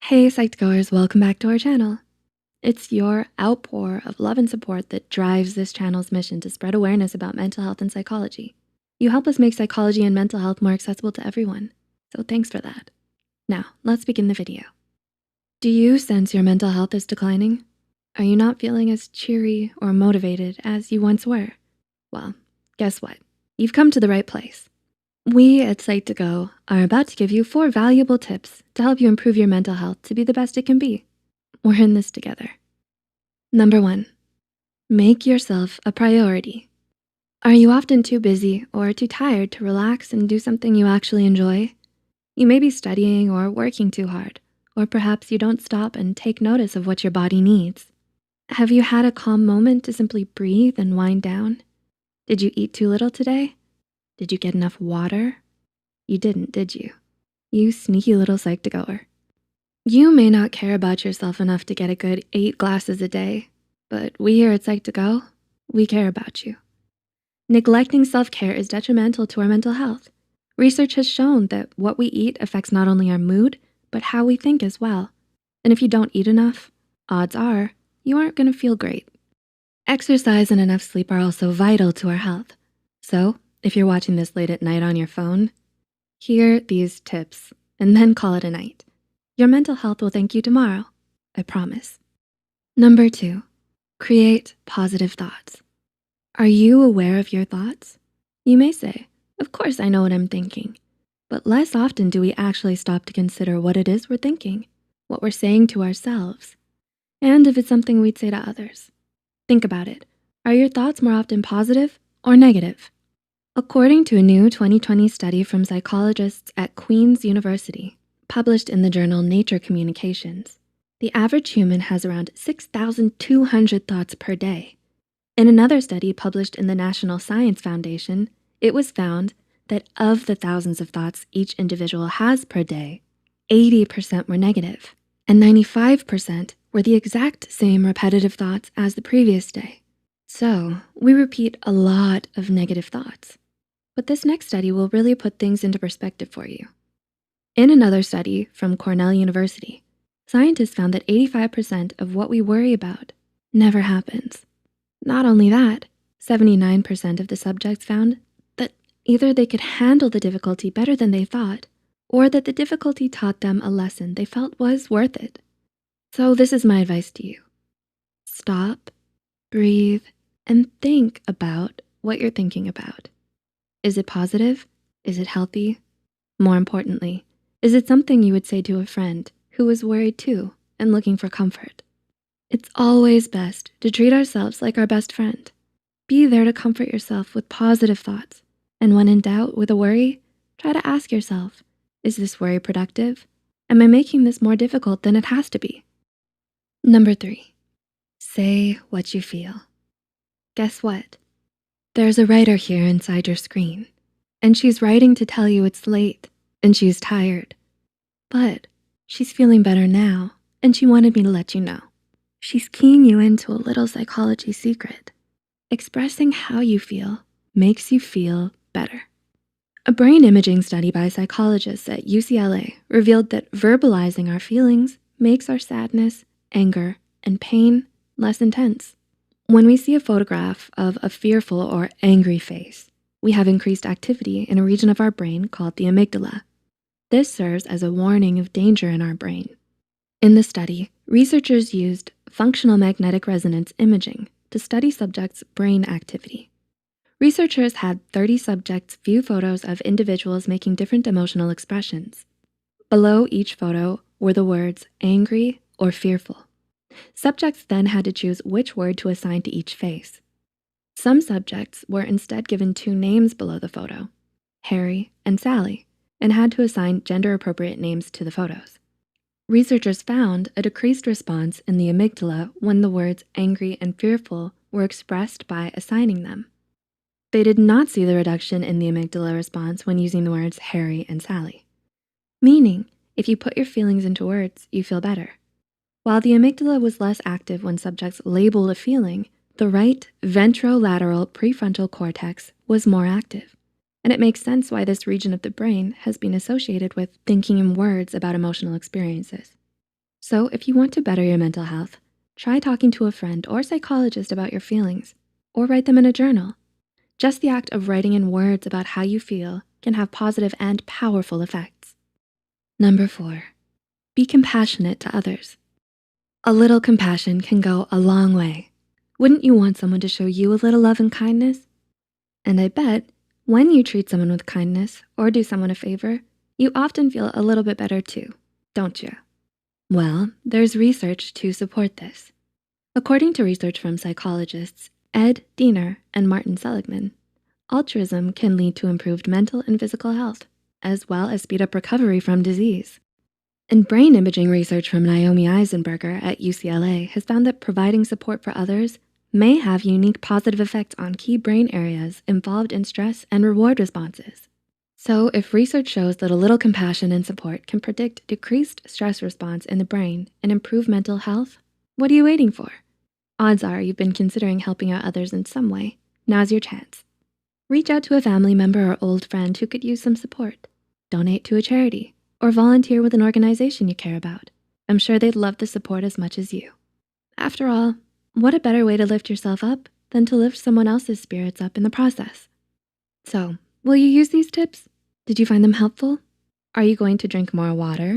Hey Psych2Goers, welcome back to our channel. It's your outpour of love and support that drives this channel's mission to spread awareness about mental health and psychology. You help us make psychology and mental health more accessible to everyone, so thanks for that. Now, let's begin the video. Do you sense your mental health is declining? Are you not feeling as cheery or motivated as you once were? Well, guess what? You've come to the right place. We at Psych2Go are about to give you 4 valuable tips to help you improve your mental health to be the best it can be. We're in this together. Number 1, make yourself a priority. Are you often too busy or too tired to relax and do something you actually enjoy? You may be studying or working too hard, or perhaps you don't stop and take notice of what your body needs. Have you had a calm moment to simply breathe and wind down? Did you eat too little today? Did you get enough water? You didn't, did you? You sneaky little Psych2Goer. You may not care about yourself enough to get a good 8 glasses a day, but we here at Psych2Go, we care about you. Neglecting self-care is detrimental to our mental health. Research has shown that what we eat affects not only our mood, but how we think as well. And if you don't eat enough, odds are you aren't gonna feel great. Exercise and enough sleep are also vital to our health. So if you're watching this late at night on your phone, hear these tips and then call it a night. Your mental health will thank you tomorrow, I promise. Number 2, create positive thoughts. Are you aware of your thoughts? You may say, of course I know what I'm thinking, but less often do we actually stop to consider what it is we're thinking, what we're saying to ourselves, and if it's something we'd say to others. Think about it. Are your thoughts more often positive or negative? According to a new 2020 study from psychologists at Queen's University, published in the journal Nature Communications, the average human has around 6,200 thoughts per day. In another study published in the National Science Foundation, it was found that of the thousands of thoughts each individual has per day, 80% were negative, and 95% were the exact same repetitive thoughts as the previous day. So we repeat a lot of negative thoughts. But this next study will really put things into perspective for you. In another study from Cornell University, scientists found that 85% of what we worry about never happens. Not only that, 79% of the subjects found that either they could handle the difficulty better than they thought, or that the difficulty taught them a lesson they felt was worth it. So this is my advice to you. Stop, breathe, and think about what you're thinking about. Is it positive? Is it healthy? More importantly, is it something you would say to a friend who is worried too and looking for comfort? It's always best to treat ourselves like our best friend. Be there to comfort yourself with positive thoughts. And when in doubt with a worry, try to ask yourself, is this worry productive? Am I making this more difficult than it has to be? Number 3, say what you feel. Guess what? There's a writer here inside your screen, and she's writing to tell you it's late and she's tired. But she's feeling better now, and she wanted me to let you know. She's keying you into a little psychology secret. Expressing how you feel makes you feel better. A brain imaging study by psychologists at UCLA revealed that verbalizing our feelings makes our sadness, anger, and pain less intense. When we see a photograph of a fearful or angry face, we have increased activity in a region of our brain called the amygdala. This serves as a warning of danger in our brain. In the study, researchers used functional magnetic resonance imaging to study subjects' brain activity. Researchers had 30 subjects view photos of individuals making different emotional expressions. Below each photo were the words angry or fearful. Subjects then had to choose which word to assign to each face. Some subjects were instead given 2 names below the photo, Harry and Sally, and had to assign gender-appropriate names to the photos. Researchers found a decreased response in the amygdala when the words angry and fearful were expressed by assigning them. They did not see the reduction in the amygdala response when using the words Harry and Sally, meaning if you put your feelings into words, you feel better. While the amygdala was less active when subjects labeled a feeling, the right ventrolateral prefrontal cortex was more active. And it makes sense why this region of the brain has been associated with thinking in words about emotional experiences. So if you want to better your mental health, try talking to a friend or psychologist about your feelings, or write them in a journal. Just the act of writing in words about how you feel can have positive and powerful effects. Number 4, be compassionate to others. A little compassion can go a long way. Wouldn't you want someone to show you a little love and kindness? And I bet when you treat someone with kindness or do someone a favor, you often feel a little bit better too, don't you? Well, there's research to support this. According to research from psychologists Ed Diener and Martin Seligman, altruism can lead to improved mental and physical health, as well as speed up recovery from disease. And brain imaging research from Naomi Eisenberger at UCLA has found that providing support for others may have unique positive effects on key brain areas involved in stress and reward responses. So if research shows that a little compassion and support can predict decreased stress response in the brain and improve mental health, what are you waiting for? Odds are you've been considering helping out others in some way. Now's your chance. Reach out to a family member or old friend who could use some support. Donate to a charity or volunteer with an organization you care about. I'm sure they'd love the support as much as you. After all, what a better way to lift yourself up than to lift someone else's spirits up in the process. So, will you use these tips? Did you find them helpful? Are you going to drink more water,